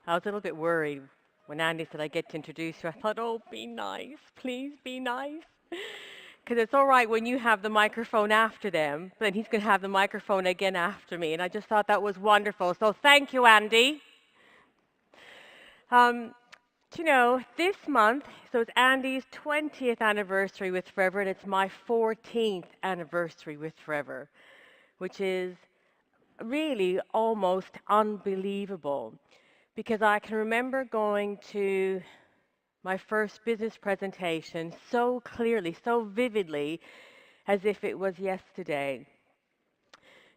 I was a little bit worried when Andy said I get to introduce you. I thought, oh, be nice. Please be nice. Because it's all right when you have the microphone after them, but then he's going to have the microphone again after me. And I just thought that was wonderful. So thank you, Andy. This month, so it's Andy's 20th anniversary with Forever, and it's my 14th anniversary with Forever, which is really almost unbelievable because I can remember going to my first business presentation so clearly, so vividly, as if it was yesterday.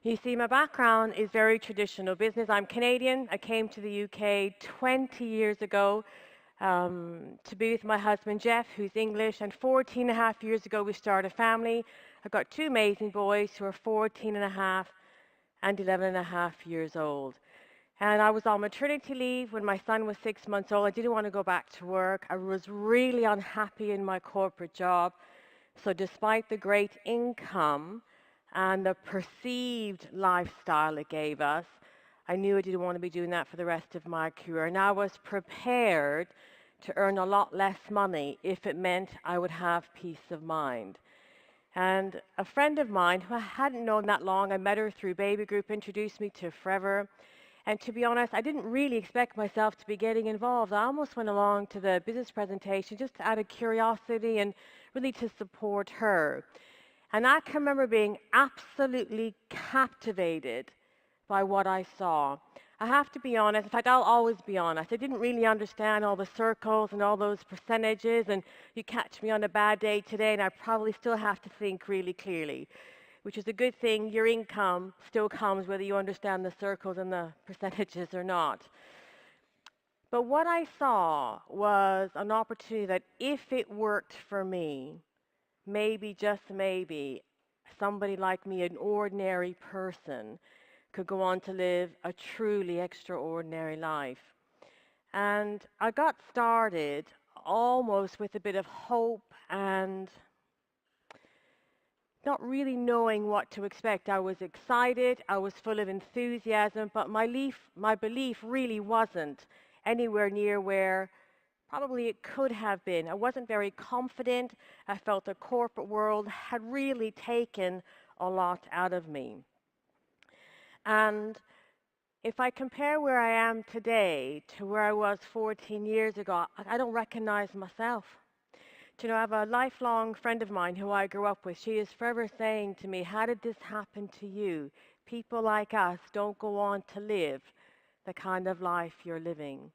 You see, my background is very traditional business. I'm Canadian. I came to the UK 20 years ago to be with my husband, Jeff, who's English, and 14 and a half years ago we started a family. I've got two amazing boys who are 14 and a half and 11 and a half years old. And I was on maternity leave when my son was 6 months old. I didn't want to go back to work. I was really unhappy in my corporate job. So despite the great income and the perceived lifestyle it gave us, I knew I didn't want to be doing that for the rest of my career. And I was prepared to earn a lot less money if it meant I would have peace of mind. And a friend of mine who I hadn't known that long, I met her through Baby Group, introduced me to Forever. And to be honest, I didn't really expect myself to be getting involved. I almost went along to the business presentation just out of curiosity and really to support her. And I can remember being absolutely captivated by what I saw. I have to be honest, in fact, I'll always be honest. I didn't really understand all the circles and all those percentages, and you catch me on a bad day today, and I probably still have to think really clearly, which is a good thing. Your income still comes whether you understand the circles and the percentages or not. But what I saw was an opportunity that if it worked for me, maybe, just maybe, somebody like me, an ordinary person, could go on to live a truly extraordinary life. And I got started almost with a bit of hope and not really knowing what to expect. I was excited, I was full of enthusiasm, but my belief really wasn't anywhere near where probably it could have been. I wasn't very confident. I felt the corporate world had really taken a lot out of me. And if I compare where I am today to where I was 14 years ago, I don't recognize myself. I have a lifelong friend of mine who I grew up with. She is forever saying to me, how did this happen to you? People like us don't go on to live the kind of life you're living.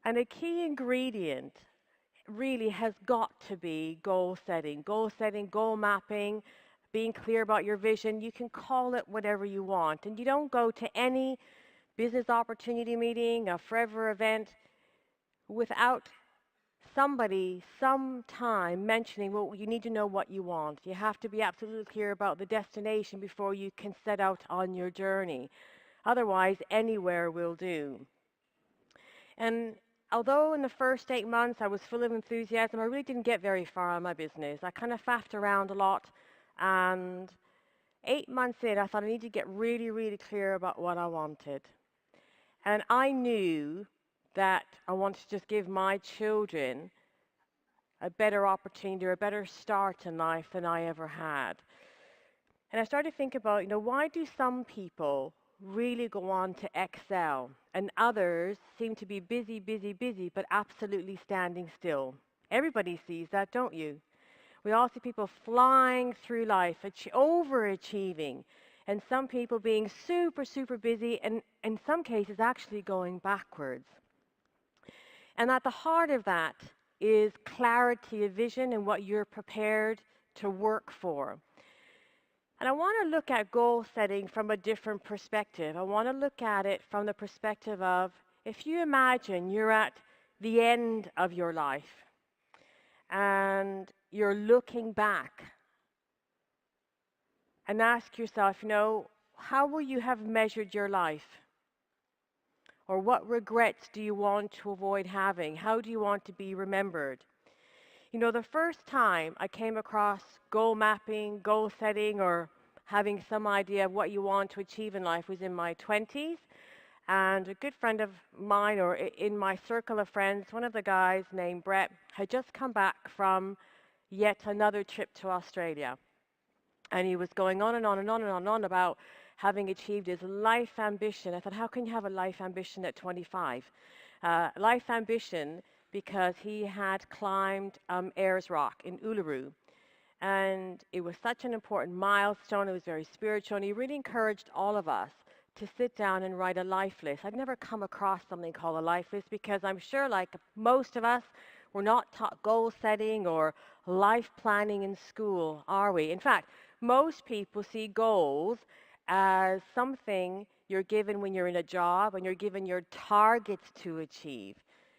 And a key ingredient really has got to be goal setting, goal mapping, being clear about your vision. You can call it whatever you want. And you don't go to any business opportunity meeting, a Forever event, without somebody sometime mentioning, well, you need to know what you want. You have to be absolutely clear about the destination before you can set out on your journey. Otherwise, anywhere will do. And although in the first 8 months I was full of enthusiasm, I really didn't get very far on my business. I kind of faffed around a lot. And 8 months in, I thought I need to get really, really clear about what I wanted. And I knew that I wanted to just give my children a better opportunity or a better start in life than I ever had. And I started to think about, why do some people really go on to excel and others seem to be busy, but absolutely standing still? Everybody sees that, don't you? We all see people flying through life, overachieving, and some people being super, super busy, and in some cases actually going backwards. And at the heart of that is clarity of vision and what you're prepared to work for. And I want to look at goal setting from a different perspective. I want to look at it from the perspective of, if you imagine you're at the end of your life and you're looking back, and ask yourself, how will you have measured your life? Or what regrets do you want to avoid having? How do you want to be remembered? The first time I came across goal mapping, goal setting, or having some idea of what you want to achieve in life was in my 20s. And a good friend of mine, or in my circle of friends, one of the guys named Brett, had just come back from yet another trip to Australia. And he was going on and on and on and on and on about having achieved his life ambition. I thought, how can you have a life ambition at 25? Life ambition because he had climbed Ayers Rock in Uluru. And it was such an important milestone. It was very spiritual. And he really encouraged all of us to sit down and write a life list. I'd never come across something called a life list because I'm sure, like most of us, we're not taught goal setting or life planning in school, are we? In fact, most people see goals as something you're given when you're in a job and you're given your targets to achieve.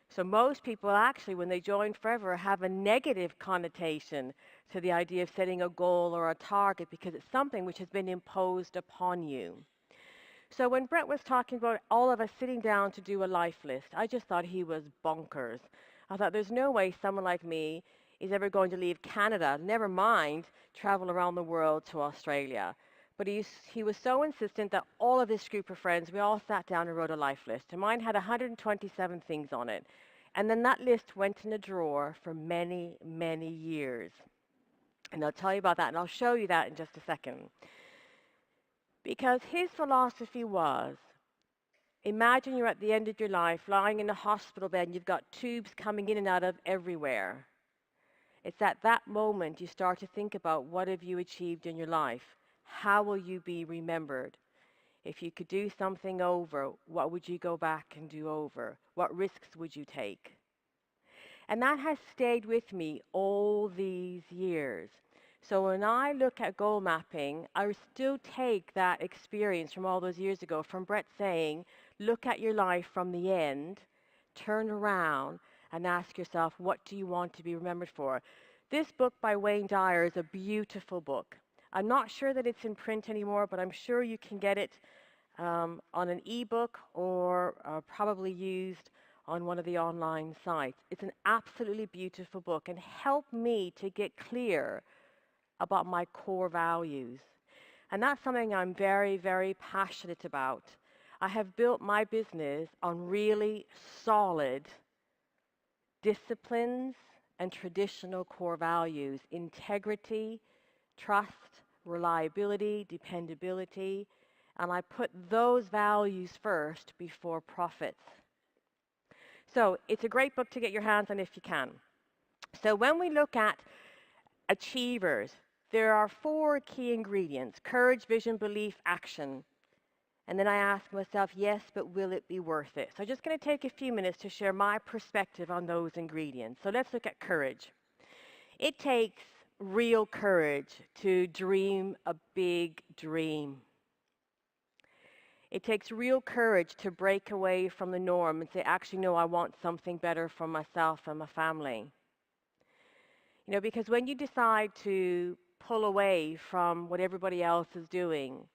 So most people actually, when they join Forever, have a negative connotation to the idea of setting a goal or a target because it's something which has been imposed upon you. So when Brett was talking about all of us sitting down to do a life list, I just thought he was bonkers. I thought there's no way someone like me is ever going to leave Canada, never mind travel around the world to Australia. But he was so insistent that all of this group of friends, we all sat down and wrote a life list. And mine had 127 things on it. And then that list went in a drawer for many, many years. And I'll tell you about that, and I'll show you that in just a second. Because his philosophy was, imagine you're at the end of your life, lying in a hospital bed, and you've got tubes coming in and out of everywhere. It's at that moment you start to think about what have you achieved in your life? How will you be remembered? If you could do something over, what would you go back and do over? What risks would you take? And that has stayed with me all these years. So when I look at goal mapping, I still take that experience from all those years ago, from Brett saying, look at your life from the end, turn around, and ask yourself, what do you want to be remembered for? This book by Wayne Dyer is a beautiful book. I'm not sure that it's in print anymore, but I'm sure you can get it on an ebook or probably used on one of the online sites. It's an absolutely beautiful book and helped me to get clear about my core values. And that's something I'm very, very passionate about. I have built my business on really solid disciplines and traditional core values: integrity, trust, reliability, dependability, and I put those values first before profits. So it's a great book to get your hands on if you can. So when we look at achievers, there are 4 key ingredients: courage, vision, belief, action. And then I ask myself, yes, but will it be worth it? So I'm just going to take a few minutes to share my perspective on those ingredients. So let's look at courage. It takes real courage to dream a big dream. It takes real courage to break away from the norm and say, actually, no, I want something better for myself and my family. You know, because when you decide to pull away from what everybody else is doing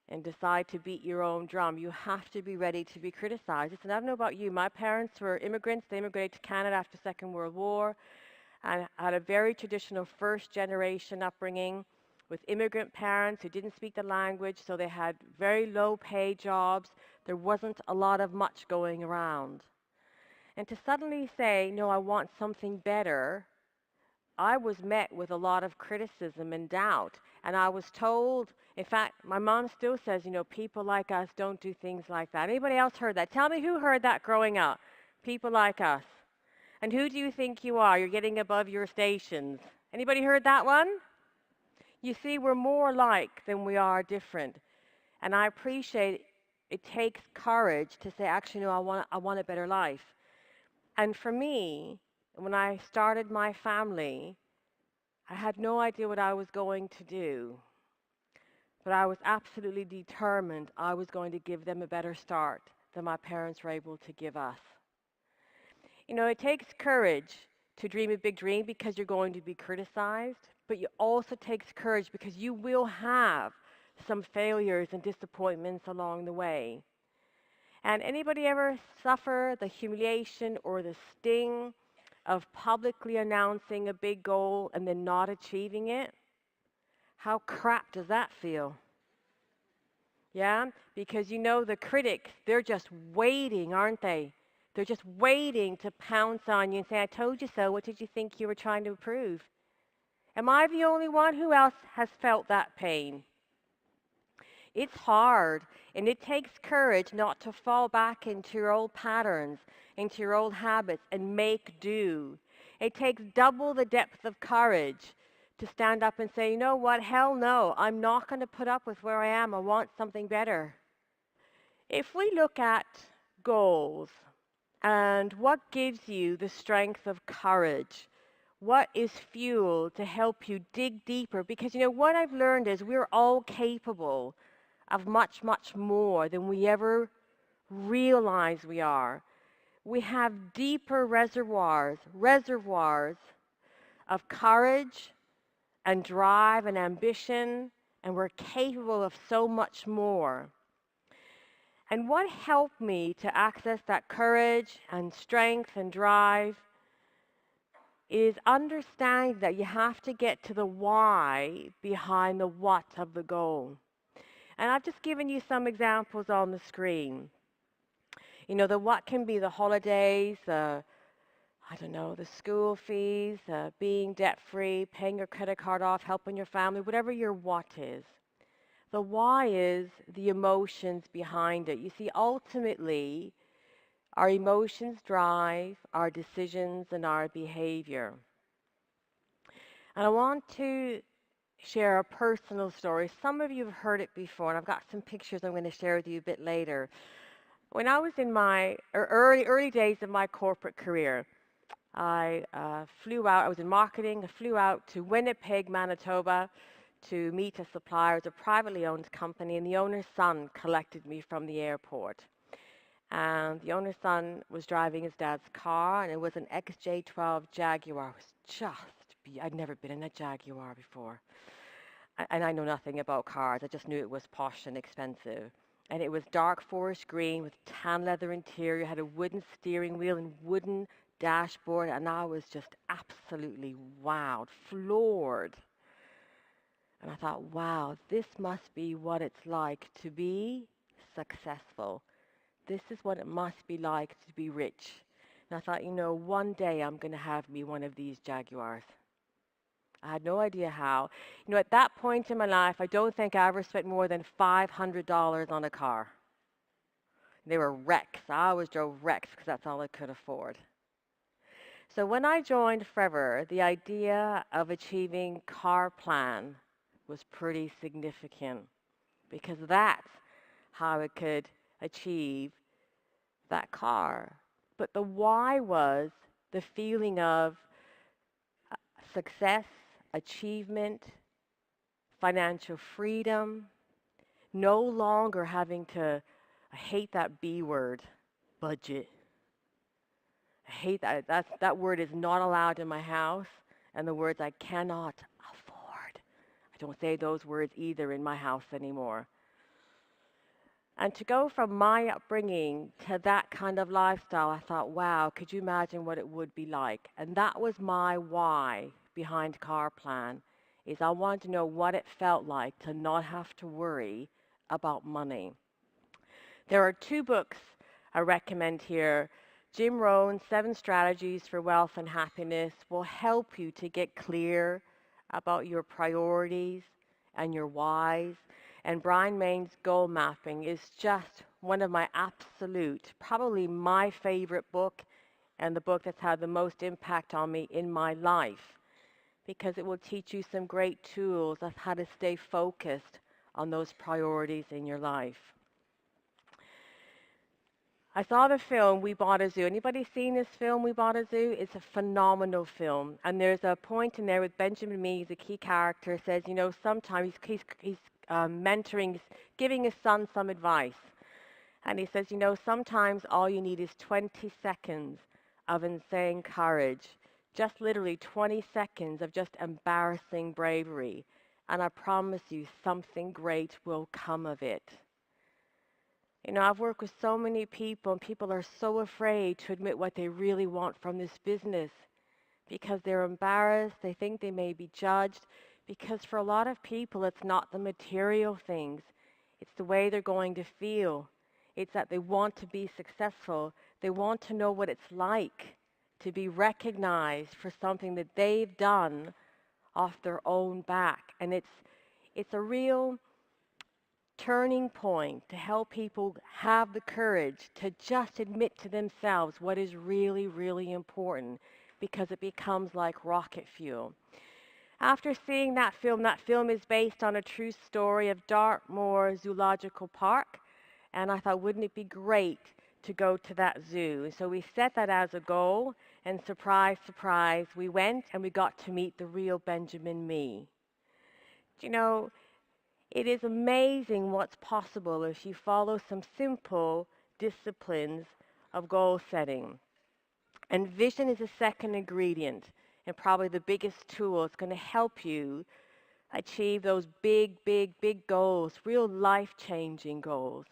and decide to beat your own drum, you have to be ready to be criticized. Listen, I don't know about you. My parents were immigrants. They immigrated to Canada after the Second World War. And I had a very traditional first-generation upbringing with immigrant parents who didn't speak the language, so they had very low-paid jobs. There wasn't a lot of much going around. And to suddenly say, no, I want something better, I was met with a lot of criticism and doubt. And I was told, in fact, my mom still says, you know, people like us don't do things like that. Anybody else heard that? Tell me who heard that growing up. People like us. And who do you think you are? You're getting above your stations. Anybody heard that one? You see, we're more alike than we are different. And I appreciate it takes courage to say, actually, no, I want a better life. And for me, when I started my family, I had no idea what I was going to do. But I was absolutely determined I was going to give them a better start than my parents were able to give us. You know, it takes courage to dream a big dream because you're going to be criticized, but it also takes courage because you will have some failures and disappointments along the way. And anybody ever suffer the humiliation or the sting of publicly announcing a big goal and then not achieving it? How crap does that feel? Yeah? Because you know the critics, they're just waiting, aren't they? They're just waiting to pounce on you and say, I told you so. What did you think you were trying to prove? Am I the only one? Who else has felt that pain? It's hard, and it takes courage not to fall back into your old patterns, into your old habits, and make do. It takes double the depth of courage to stand up and say, you know what, hell no, I'm not going to put up with where I am. I want something better. If we look at goals and what gives you the strength of courage, what is fuel to help you dig deeper? Because, you know, what I've learned is we're all capable of much, much more than we ever realize we are. We have deeper reservoirs of courage and drive and ambition, and we're capable of so much more. And what helped me to access that courage and strength and drive is understanding that you have to get to the why behind the what of the goal. And I've just given you some examples on the screen. You know, the what can be the holidays, the school fees, being debt-free, paying your credit card off, helping your family, whatever your what is. The why is the emotions behind it. You see, ultimately, our emotions drive our decisions and our behavior. And I want to share a personal story. Some of you have heard it before, and I've got some pictures I'm going to share with you a bit later. When I was in my early days of my corporate career, I flew out. I was in marketing. I flew out to Winnipeg, Manitoba, to meet a supplier. It was a privately owned company, and the owner's son collected me from the airport. And the owner's son was driving his dad's car, and it was an XJ12 Jaguar. It was I'd never been in a Jaguar before. And I know nothing about cars. I just knew it was posh and expensive. And it was dark forest green with tan leather interior, had a wooden steering wheel and wooden dashboard, and I was just absolutely wowed, floored. And I thought, wow, this must be what it's like to be successful. This is what it must be like to be rich. And I thought, you know, one day I'm going to have me one of these Jaguars. I had no idea how. You know, at that point in my life, I don't think I ever spent more than $500 on a car. They were wrecks. I always drove wrecks because that's all I could afford. So when I joined Forever, the idea of achieving car plan was pretty significant because that's how I could achieve that car. But the why was the feeling of success, achievement, financial freedom, no longer having to, I hate that B word, budget. I hate that. That word is not allowed in my house, and the words I cannot afford. I don't say those words either in my house anymore. And to go from my upbringing to that kind of lifestyle, I thought, wow, could you imagine what it would be like? And that was my why behind Car Plan, is I wanted to know what it felt like to not have to worry about money. There are 2 books I recommend here. Jim Rohn's 7 Strategies for Wealth and Happiness will help you to get clear about your priorities and your whys. And Brian Main's Goal Mapping is just one of my absolute, probably my favorite book, and the book that's had the most impact on me in my life, because it will teach you some great tools of how to stay focused on those priorities in your life. I saw the film We Bought a Zoo. Anybody seen this film, We Bought a Zoo? It's a phenomenal film. And there's a point in there with Benjamin Mee, the key character, says, you know, sometimes he's mentoring, giving his son some advice. And he says, you know, sometimes all you need is 20 seconds of insane courage. Just literally 20 seconds of just embarrassing bravery. And I promise you, something great will come of it. You know, I've worked with so many people, and people are so afraid to admit what they really want from this business because they're embarrassed. They think they may be judged, because for a lot of people, it's not the material things. It's the way they're going to feel. It's that they want to be successful. They want to know what it's like to be recognized for something that they've done off their own back. And it's a real turning point to help people have the courage to just admit to themselves what is really, really important, because it becomes like rocket fuel. After seeing that film is based on a true story of Dartmoor Zoological Park, and I thought, wouldn't it be great to go to that zoo? So we set that as a goal, and surprise, surprise, we went and we got to meet the real Benjamin Mee. You know, it is amazing what's possible if you follow some simple disciplines of goal setting. And vision is a second ingredient, and probably the biggest tool. It's going to help you achieve those big, big, big goals, real life-changing goals.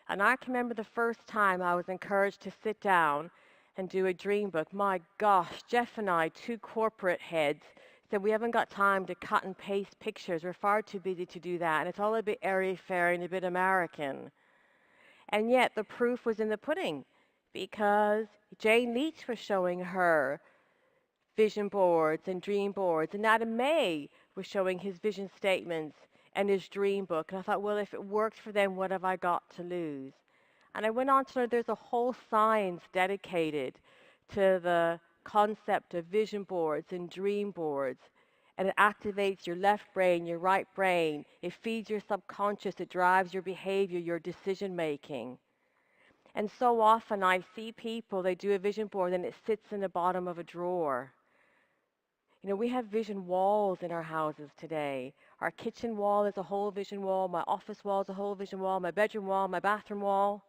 And I can remember the first time I was encouraged to sit down and do a dream book. My gosh, Jeff and I, two corporate heads, said we haven't got time to cut and paste pictures. We're far too busy to do that. And it's all a bit airy-fairy and a bit American. And yet the proof was in the pudding, because Jane Leach was showing her vision boards and dream boards, and Adam May was showing his vision statements and his dream book. And I thought, well, if it worked for them, what have I got to lose? And I went on to learn there's a whole science dedicated to the concept of vision boards and dream boards. And it activates your left brain, your right brain. It feeds your subconscious. It drives your behavior, your decision making. And so often I see people, they do a vision board and it sits in the bottom of a drawer. You know, we have vision walls in our houses today. Our kitchen wall is a whole vision wall. My office wall is a whole vision wall. My bedroom wall, my bathroom wall.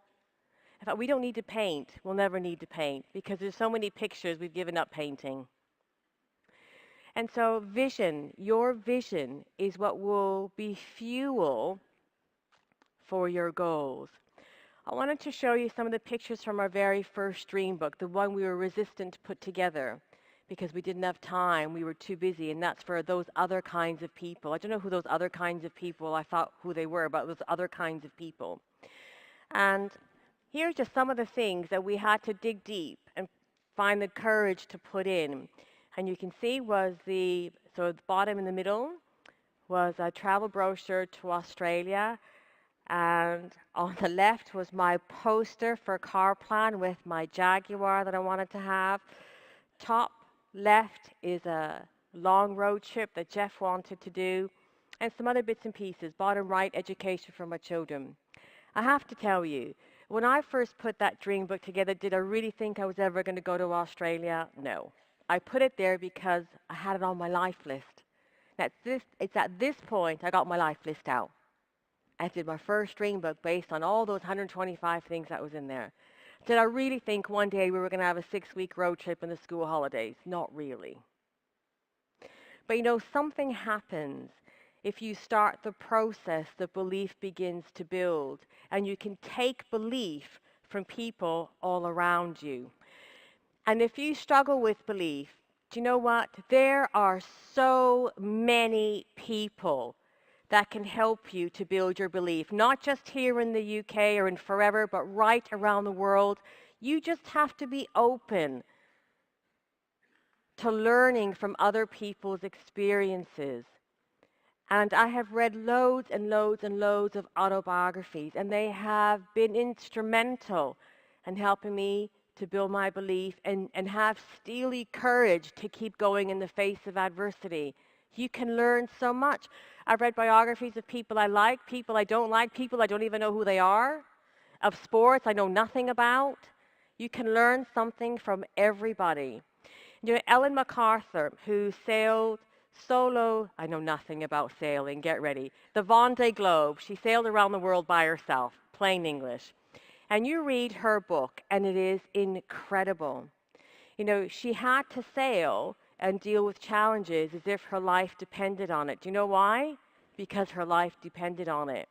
In fact, we don't need to paint. We'll never need to paint because there's so many pictures we've given up painting. And so vision, your vision is what will be fuel for your goals. I wanted to show you some of the pictures from our very first dream book, the one we were resistant to put together because we didn't have time, we were too busy, and that's for those other kinds of people. I don't know who those other kinds of people, I thought who they were, but those other kinds of people. And here's just some of the things that we had to dig deep and find the courage to put in. And you can see was the bottom in the middle was a travel brochure to Australia. And on the left was my poster for car plan with my Jaguar that I wanted to have. Top left is a long road trip that Jeff wanted to do, and some other bits and pieces. Bottom right, education for my children. I have to tell you, when I first put that dream book together, did I really think I was ever going to go to Australia? No. I put it there because I had it on my life list. It's at this point I got my life list out. I did my first dream book based on all those 125 things that was in there. Did I really think one day we were going to have a 6-week road trip in the school holidays? Not really. But you know, something happens. If you start the process, the belief begins to build. And you can take belief from people all around you. And if you struggle with belief, do you know what? There are so many people that can help you to build your belief, not just here in the UK or in forever, but right around the world. You just have to be open to learning from other people's experiences. And I have read loads and loads and loads of autobiographies, and they have been instrumental in helping me to build my belief and have steely courage to keep going in the face of adversity. You can learn so much. I've read biographies of people I like, people I don't like, people I don't even know who they are, of sports I know nothing about. You can learn something from everybody. You know, Ellen MacArthur, who sailed solo, I know nothing about sailing, get ready, the Vendée Globe. She sailed around the world by herself, plain English. And you read her book, and it is incredible. You know, she had to sail and deal with challenges as if her life depended on it. Do you know why? Because her life depended on it.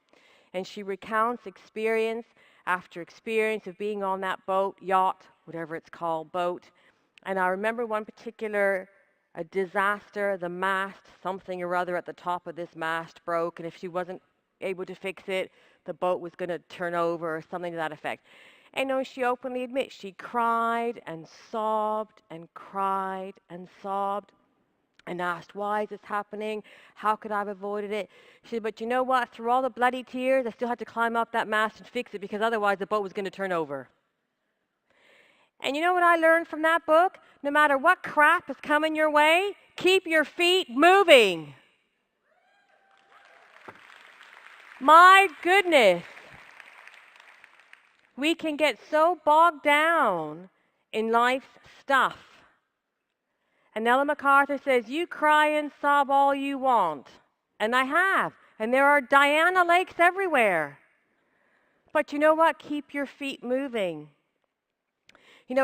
And she recounts experience after experience of being on that boat, yacht, whatever it's called, boat. And I remember one particular disaster, the mast, something or other at the top of this mast broke, and if she wasn't able to fix it, the boat was going to turn over or something to that effect. And she openly admits she cried and sobbed and cried and sobbed and asked, why is this happening? How could I have avoided it? She said, but you know what? Through all the bloody tears, I still had to climb up that mast and fix it because otherwise the boat was going to turn over. And you know what I learned from that book? No matter what crap is coming your way, keep your feet moving. My goodness. We can get so bogged down in life's stuff. And Ellen MacArthur says, you cry and sob all you want. And I have. And there are Diana lakes everywhere. But you know what? Keep your feet moving.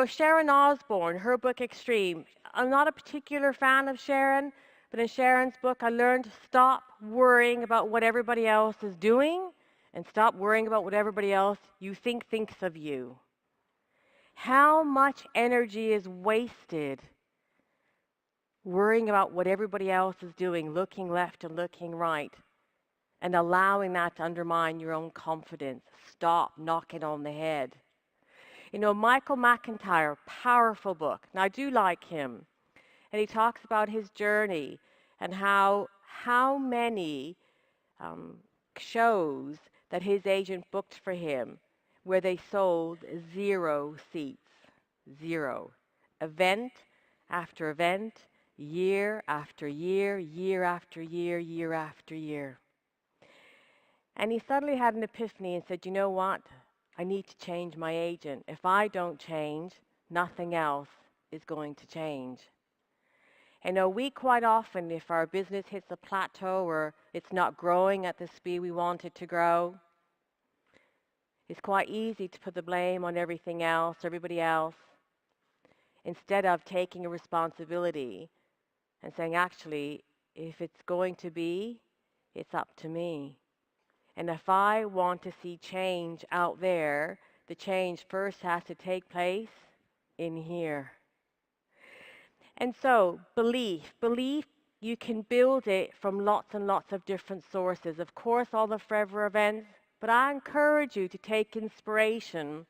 Sharon Osbourne, her book Extreme. I'm not a particular fan of Sharon, but in Sharon's book, I learned to stop worrying about what everybody else is doing and stop worrying about what everybody else you think thinks of you. How much energy is wasted worrying about what everybody else is doing, looking left and looking right, and allowing that to undermine your own confidence. Stop knocking on the head. Michael McIntyre, powerful book. Now, I do like him. And he talks about his journey and how many shows that his agent booked for him where they sold 0 seats. 0. Event after event, year after year, year after year, year after year. And he suddenly had an epiphany and said, you know what? I need to change my agent. If I don't change, nothing else is going to change. We quite often, if our business hits a plateau or it's not growing at the speed we want it to grow, it's quite easy to put the blame on everything else, everybody else, instead of taking a responsibility and saying, actually, if it's going to be, it's up to me. And if I want to see change out there, the change first has to take place in here. And so, belief, you can build it from lots and lots of different sources. Of course, all the forever events, but I encourage you to take inspiration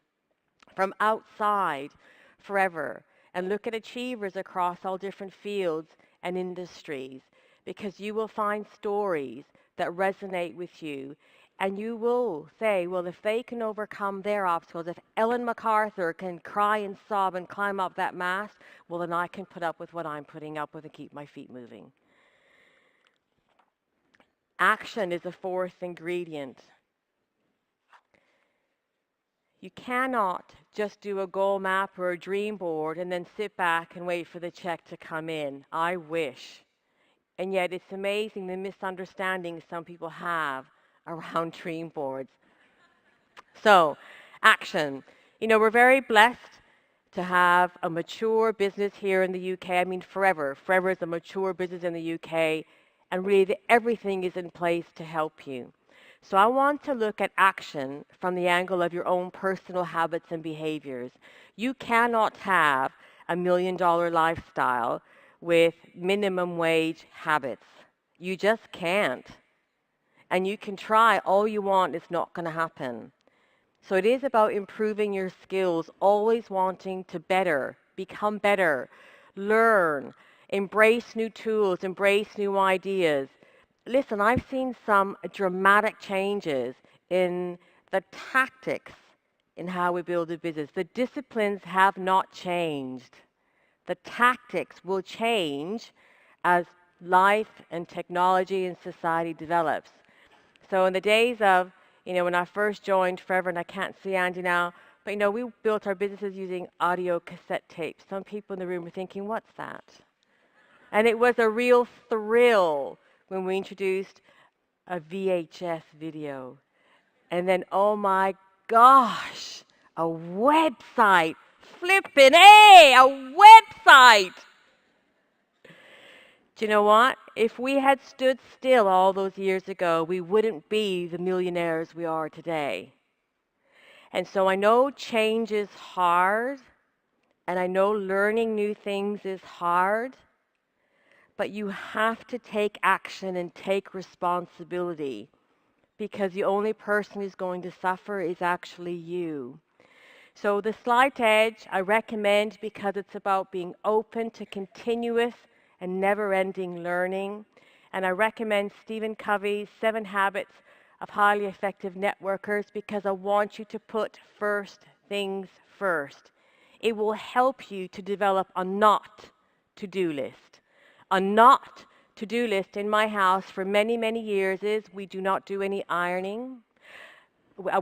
from outside forever and look at achievers across all different fields and industries, because you will find stories that resonate with you. And you will say, well, if they can overcome their obstacles, if Ellen MacArthur can cry and sob and climb up that mast, well, then I can put up with what I'm putting up with and keep my feet moving. Action is a fourth ingredient. You cannot just do a goal map or a dream board and then sit back and wait for the check to come in. I wish. And yet it's amazing the misunderstandings some people have around dream boards. So, action. We're very blessed to have a mature business here in the UK. I mean, Forever. Forever is a mature business in the UK, and really everything is in place to help you. So I want to look at action from the angle of your own personal habits and behaviors. You cannot have a $1 million lifestyle with minimum wage habits. You just can't. And you can try all you want, it's not going to happen. So it is about improving your skills, always wanting to become better, learn, embrace new tools, embrace new ideas. Listen, I've seen some dramatic changes in the tactics in how we build a business. The disciplines have not changed. The tactics will change as life and technology and society develops. So in the days of, when I first joined Forever, and I can't see Andy now, but we built our businesses using audio cassette tapes. Some people in the room were thinking, what's that? And it was a real thrill when we introduced a VHS video. And then, oh my gosh, a website. Flippin' A, a website. Do you know what? If we had stood still all those years ago, we wouldn't be the millionaires we are today. And so I know change is hard, and I know learning new things is hard, but you have to take action and take responsibility, because the only person who's going to suffer is actually you. So the slight edge I recommend because it's about being open to continuous and never-ending learning. And I recommend Stephen Covey's 7 Habits of Highly Effective Networkers because I want you to put first things first. It will help you to develop a not to-do list. A not to-do list in my house for many, many years is we do not do any ironing.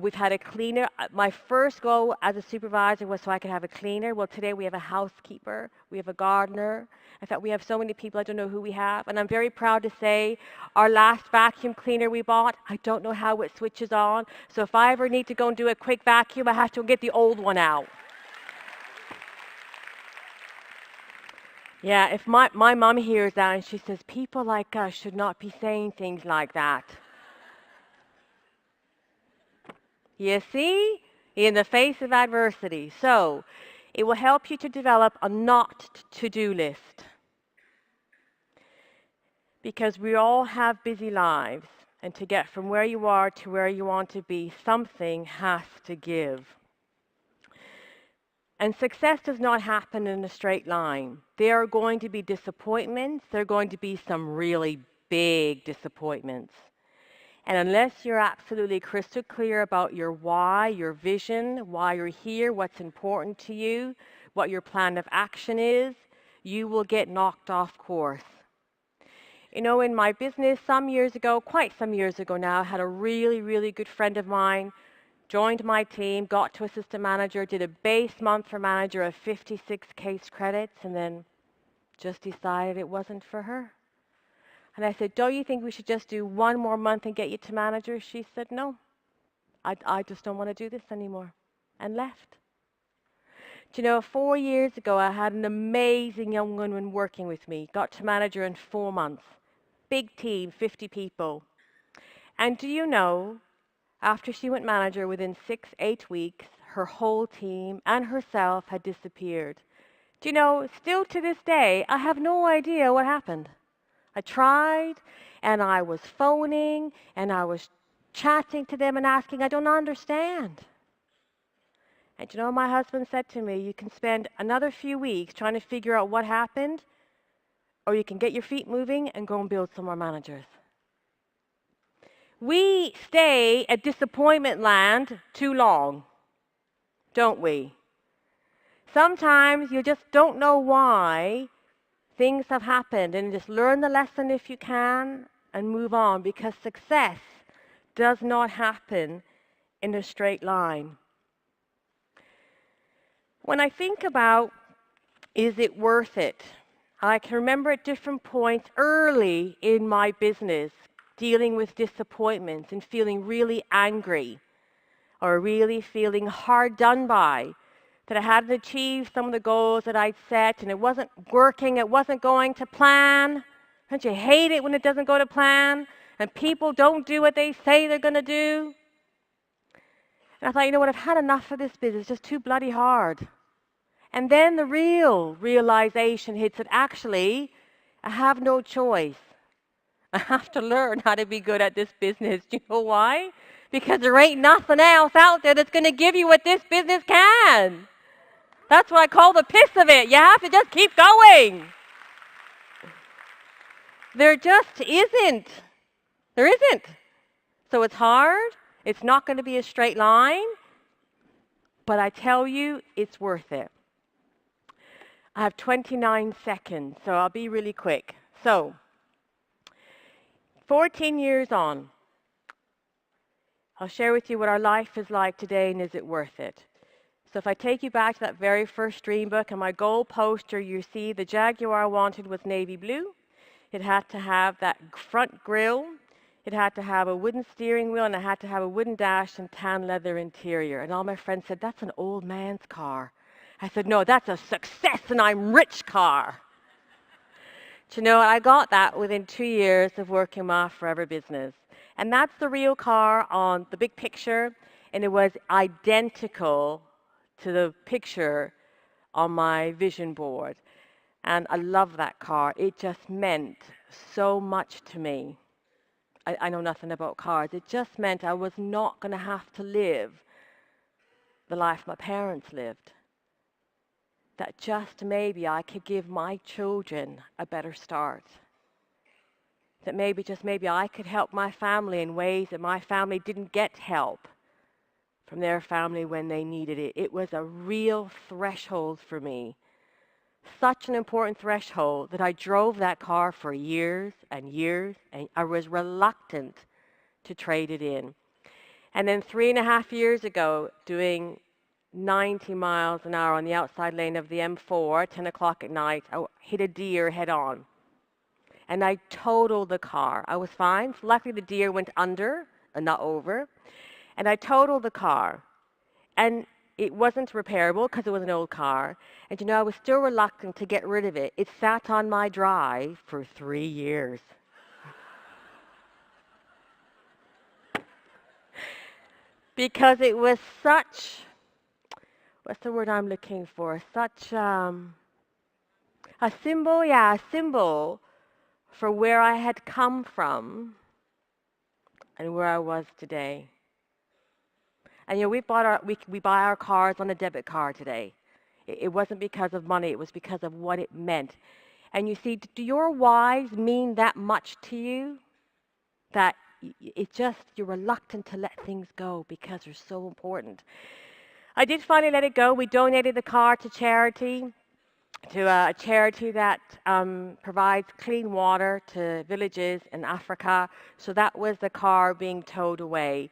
We've had a cleaner. My first goal as a supervisor was so I could have a cleaner. Well, today we have a housekeeper. We have a gardener. In fact, we have so many people, I don't know who we have. And I'm very proud to say our last vacuum cleaner we bought, I don't know how it switches on. So if I ever need to go and do a quick vacuum, I have to get the old one out. Yeah, if my mom hears that and she says, people like us should not be saying things like that. You see? In the face of adversity. So, it will help you to develop a not to-do list. Because we all have busy lives. And to get from where you are to where you want to be, something has to give. And success does not happen in a straight line. There are going to be disappointments. There are going to be some really big disappointments. And unless you're absolutely crystal clear about your why, your vision, why you're here, what's important to you, what your plan of action is, you will get knocked off course. You know, in my business some years ago, quite some years ago now, I had a really, really good friend of mine joined my team, got to assistant manager, did a base month for manager of 56 case credits, and then just decided it wasn't for her. And I said, don't you think we should just do one more month and get you to manager? She said, no, I just don't want to do this anymore, and left. Do you know, 4 years ago, I had an amazing young woman working with me, got to manager in 4 months. Big team, 50 people. And do you know, after she went manager, within 6-8 weeks, her whole team and herself had disappeared. Do you know, still to this day, I have no idea what happened. I tried, and I was phoning, and I was chatting to them and asking, I don't understand. And you know what my husband said to me? You can spend another few weeks trying to figure out what happened, or you can get your feet moving and go and build some more managers. We stay at disappointment land too long, don't we? Sometimes you just don't know why things have happened, and just learn the lesson if you can and move on, because success does not happen in a straight line. When I think about, is it worth it? I can remember at different points early in my business dealing with disappointments and feeling really angry or really feeling hard done by, that I hadn't achieved some of the goals that I'd set and it wasn't working, it wasn't going to plan. Don't you hate it when it doesn't go to plan and people don't do what they say they're going to do? And I thought, you know what, I've had enough of this business, it's just too bloody hard. And then the real realization hits that actually, I have no choice. I have to learn how to be good at this business. Do you know why? Because there ain't nothing else out there that's going to give you what this business can. That's what I call the piss of it. You have to just keep going. There just isn't. There isn't. So it's hard. It's not going to be a straight line. But I tell you, it's worth it. I have 29 seconds, so I'll be really quick. So, 14 years on, I'll share with you what our life is like today and is it worth it. So if I take you back to that very first dream book and my goal poster, you see the Jaguar I wanted was navy blue. It had to have that front grille. It had to have a wooden steering wheel, and it had to have a wooden dash and tan leather interior. And all my friends said, that's an old man's car. I said, no, that's a success and I'm rich car. Do you know, I got that within 2 years of working my forever business. And that's the real car on the big picture, and it was identical to the picture on my vision board. And I love that car. It just meant so much to me. I know nothing about cars. It just meant I was not going to have to live the life my parents lived. That just maybe I could give my children a better start. That maybe, just maybe, I could help my family in ways that my family didn't get help from their family when they needed it. It was a real threshold for me. Such an important threshold that I drove that car for years and years, and I was reluctant to trade it in. And then 3.5 years ago, doing 90 miles an hour on the outside lane of the M4, 10 o'clock at night, I hit a deer head on. And I totaled the car. I was fine. Luckily, the deer went under and not over. And I totaled the car. And it wasn't repairable because it was an old car. And you know, I was still reluctant to get rid of it. It sat on my drive for 3 years. Because it was such, what's the word I'm looking for? Such a symbol for where I had come from and where I was today. And you know, we buy our cars on a debit card today. It wasn't because of money, it was because of what it meant. And you see, do your whys mean that much to you? That it just, you're reluctant to let things go because they're so important. I did finally let it go. We donated the car to charity, to a charity that provides clean water to villages in Africa. So that was the car being towed away,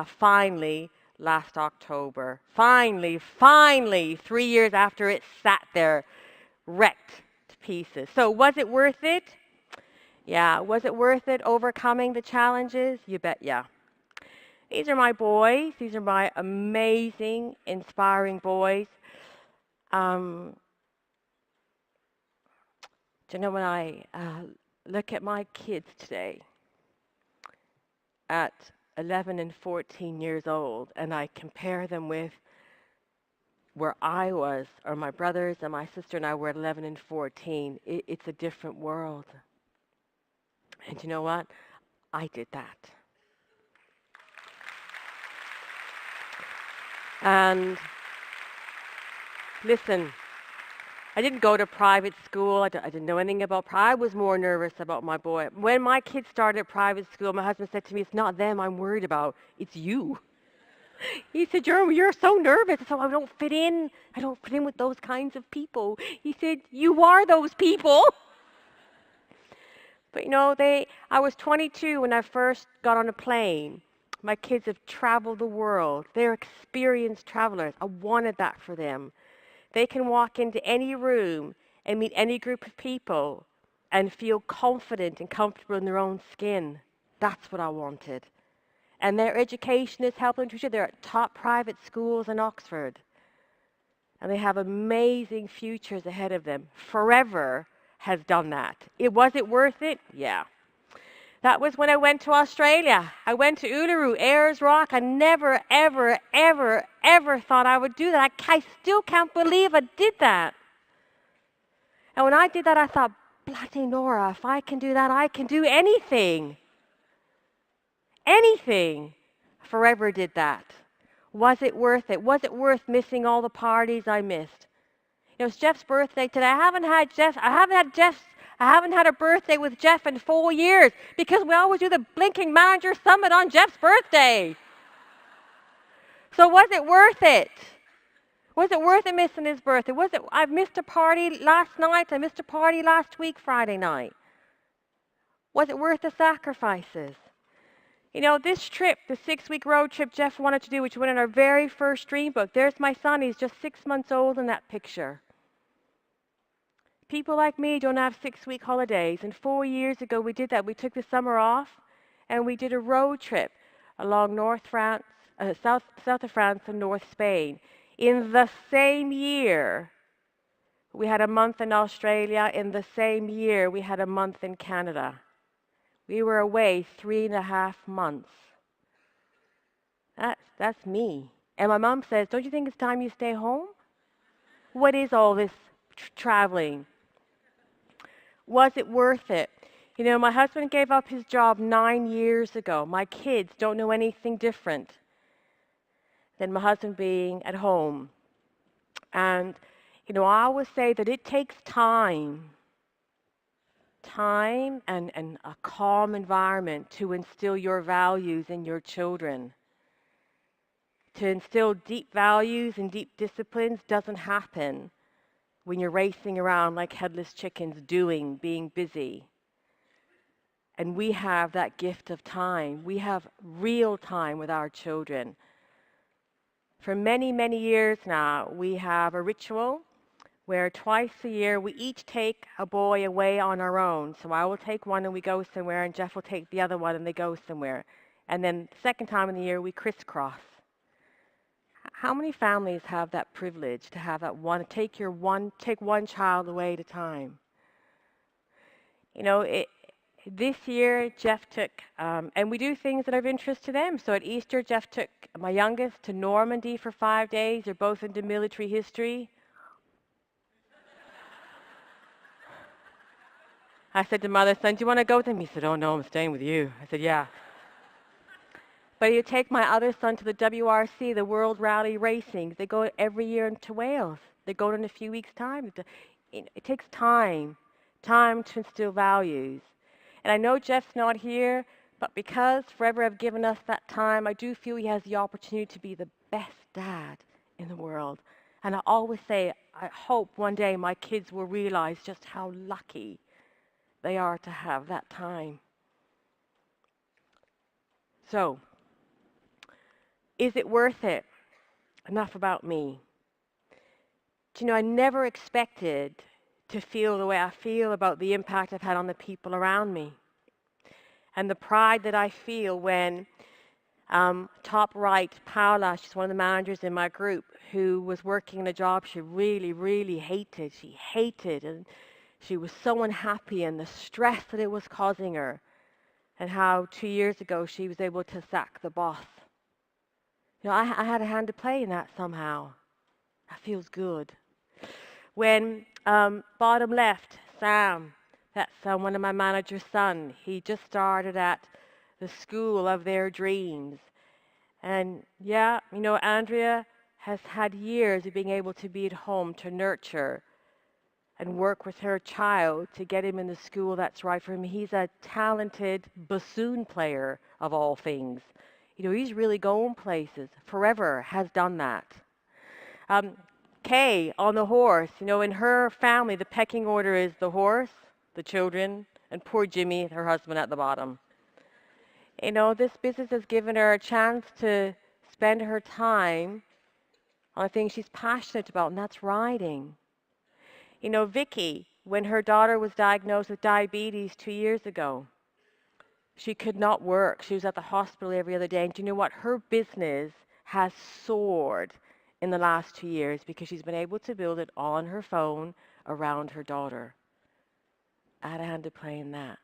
finally, last October. Finally, 3 years after it sat there, wrecked to pieces. So was it worth it? Yeah. Was it worth it, overcoming the challenges? You bet, yeah. These are my boys. These are my amazing, inspiring boys. Do you know, when I look at my kids today at 11 and 14 years old, and I compare them with where I was, or my brothers and my sister and I were at 11 and 14, it's a different world. And you know what? I did that. And listen, I didn't go to private school. I didn't know anything about private. I was more nervous about my boy. When my kids started private school, my husband said to me, "It's not them I'm worried about, it's you." He said, you're so nervous. So I don't fit in. I don't fit in with those kinds of people. He said, "You are those people." But you know, I was 22 when I first got on a plane. My kids have traveled the world. They're experienced travelers. I wanted that for them. They can walk into any room and meet any group of people and feel confident and comfortable in their own skin. That's what I wanted. And their education is helping to. They're at top private schools in Oxford. And they have amazing futures ahead of them. Forever has done that. Was it worth it? Yeah. That was when I went to Australia. I went to Uluru, Ayers Rock. I never, ever, ever, ever thought I would do that. I still can't believe I did that. And when I did that, I thought, bloody Nora, if I can do that, I can do anything. Anything. Forever did that. Was it worth it? Was it worth missing all the parties I missed? You know, it's Jeff's birthday today. I haven't had a birthday with Jeff in 4 years because we always do the Blinking Manager Summit on Jeff's birthday. So was it worth it? Was it worth it missing his birthday? I missed a party last night. I missed a party last week, Friday night. Was it worth the sacrifices? You know, this trip, the 6-week road trip Jeff wanted to do, which went in our very first dream book. There's my son. He's just 6 months old in that picture. People like me don't have 6-week holidays. And 4 years ago, we did that. We took the summer off, and we did a road trip along south of France and North Spain. In the same year, we had a month in Australia. In the same year, we had a month in Canada. We were away 3.5 months. That's me. And my mom says, "Don't you think it's time you stay home? What is all this traveling?" Was it worth it? You know, my husband gave up his job 9 years ago. My kids don't know anything different than my husband being at home. And, you know, I always say that it takes time and a calm environment to instill your values in your children. To instill deep values and deep disciplines doesn't happen when you're racing around like headless chickens, being busy. And we have that gift of time. We have real time with our children. For many, many years now, we have a ritual where twice a year we each take a boy away on our own. So I will take one and we go somewhere, and Jeff will take the other one and they go somewhere. And then the second time in the year we crisscross. How many families have that privilege to have that one, take one child away at a time? You know, this year Jeff took, and we do things that are of interest to them. So at Easter, Jeff took my youngest to Normandy for 5 days. They're both into military history. I said to mother, son, do you want to go with him? He said, oh no, I'm staying with you. I said, yeah. But you take my other son to the WRC, the World Rally Racing. They go every year to Wales. They go in a few weeks' time. It takes time to instill values. And I know Jeff's not here, but because Forever have given us that time, I do feel he has the opportunity to be the best dad in the world. And I always say, I hope one day my kids will realize just how lucky they are to have that time. So, is it worth it? Enough about me. Do you know, I never expected to feel the way I feel about the impact I've had on the people around me. And the pride that I feel when top right, Paula, she's one of the managers in my group, who was working in a job she really, really hated. She hated, and she was so unhappy, and the stress that it was causing her, and how 2 years ago she was able to sack the boss. You know, I had a hand to play in that somehow. That feels good. When bottom left, Sam, that's one of my manager's son. He just started at the school of their dreams. And yeah, you know, Andrea has had years of being able to be at home to nurture and work with her child to get him in the school that's right for him. He's a talented bassoon player, of all things. You know, he's really going places. Forever has done that. Kay on the horse. You know, in her family, the pecking order is the horse, the children, and poor Jimmy, her husband, at the bottom. You know, this business has given her a chance to spend her time on things she's passionate about, and that's riding. You know, Vicky, when her daughter was diagnosed with diabetes 2 years ago, she could not work. She was at the hospital every other day. And do you know what? Her business has soared in the last 2 years because she's been able to build it on her phone around her daughter. I had a hand to play in that.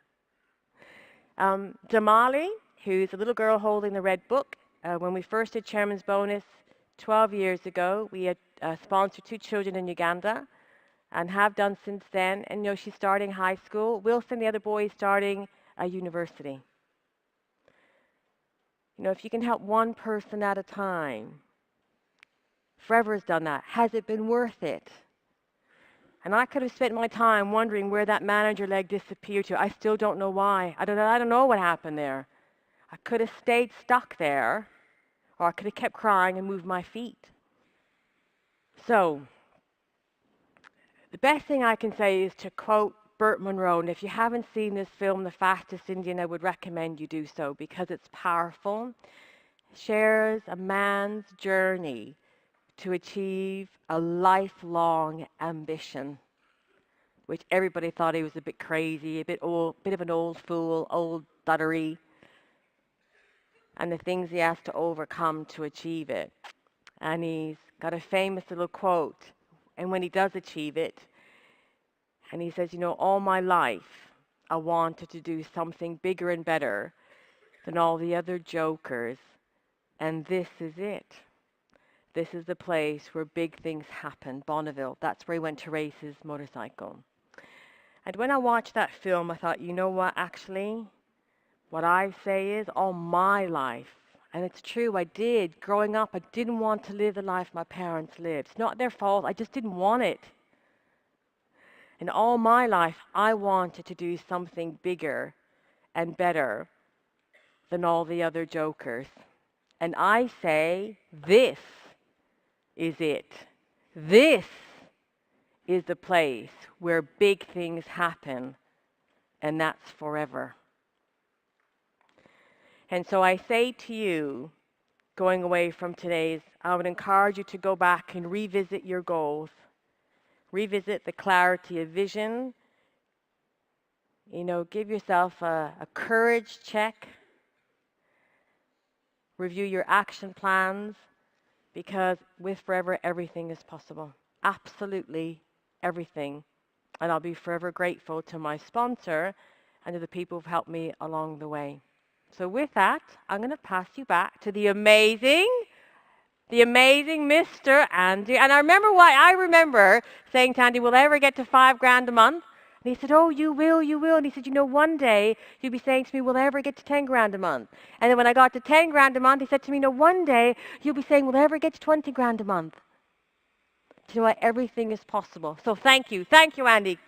Damali, who's a little girl holding the red book. When we first did Chairman's Bonus 12 years ago, we had sponsored 2 children in Uganda and have done since then. And you know, she's starting high school. Wilson, the other boy, is starting a university. You know, if you can help one person at a time, Forever has done that. Has it been worth it? And I could have spent my time wondering where that manager leg disappeared to. I still don't know why. I don't know what happened there. I could have stayed stuck there, or I could have kept crying and moved my feet. So, the best thing I can say is to quote Burt Munro, and if you haven't seen this film, The Fastest Indian, I would recommend you do so because it's powerful. It shares a man's journey to achieve a lifelong ambition, which everybody thought he was a bit crazy, a bit of an old fool, old duddery, and the things he has to overcome to achieve it. And he's got a famous little quote, and when he does achieve it, and he says, you know, all my life I wanted to do something bigger and better than all the other jokers, and this is it. This is the place where big things happen, Bonneville. That's where he went to race his motorcycle. And when I watched that film, I thought, you know what, actually, what I say is all my life. And it's true, I did. Growing up, I didn't want to live the life my parents lived. It's not their fault, I just didn't want it. And all my life, I wanted to do something bigger and better than all the other jokers. And I say, this is it. This is the place where big things happen, and that's forever. And so I say to you, going away from today's, I would encourage you to go back and revisit your goals, revisit the clarity of vision, give yourself a courage check, review your action plans, because with Forever, everything is possible. Absolutely everything. And I'll be forever grateful to my sponsor and to the people who've helped me along the way. So with that, I'm going to pass you back to the amazing Mr. Andy. And I remember saying to Andy, will I ever get to $5,000 a month? And he said, oh, you will. And he said, one day you'll be saying to me, will I ever get to $10,000 a month? And then when I got to $10,000 a month, he said to me, one day you'll be saying, will I ever get to $20,000 a month? Do you know what? Everything is possible. So thank you. Thank you, Andy.